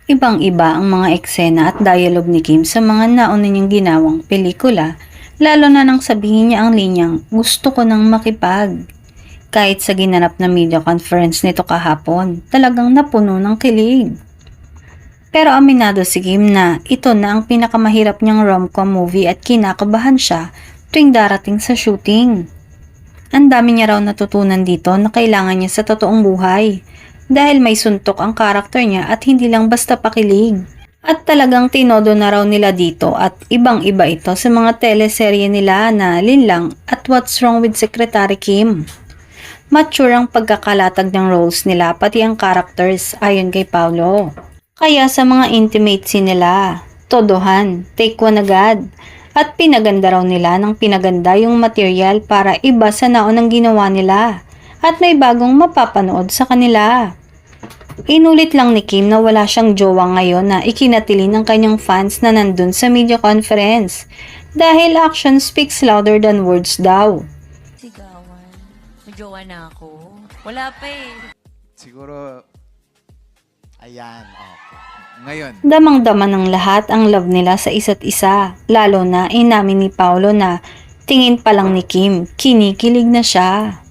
Ibang-iba ang mga eksena at dialogue ni Kim sa mga nauna niyang ginawang pelikula, lalo na nang sabihin niya ang linyang, "Gusto ko nang makipag." Kahit sa ginanap na media conference nito kahapon, talagang napuno ng kilig. Pero aminado si Kim na ito na ang pinakamahirap niyang rom-com movie at kinakabahan siya tuwing darating sa shooting. Ang dami niya raw natutunan dito na kailangan niya sa totoong buhay dahil may suntok ang karakter niya at hindi lang basta pakilig. At talagang tinodo na raw nila dito at ibang-iba ito sa mga teleserye nila na Linlang at What's Wrong with Secretary Kim. Mature ang pagkakalatag ng roles nila pati ang characters ayon kay Paulo. Kaya sa mga intimate scene nila, todohan, take one agad. At pinaganda raw nila ng pinaganda yung material para iba sa naunang ginawa nila. At may bagong mapapanood sa kanila. Inulit lang ni Kim na wala siyang jowa ngayon na ikinatili ng kanyang fans na nandun sa media conference. Dahil action speaks louder than words daw. Sigawan. May jowa na ako. Wala pa eh. Siguro, ayan, okay. Ngayon, Damang-dama ng lahat ang love nila sa isa't isa, lalo na inamin ni Paulo na tingin pa lang ni Kim, kinikilig na siya.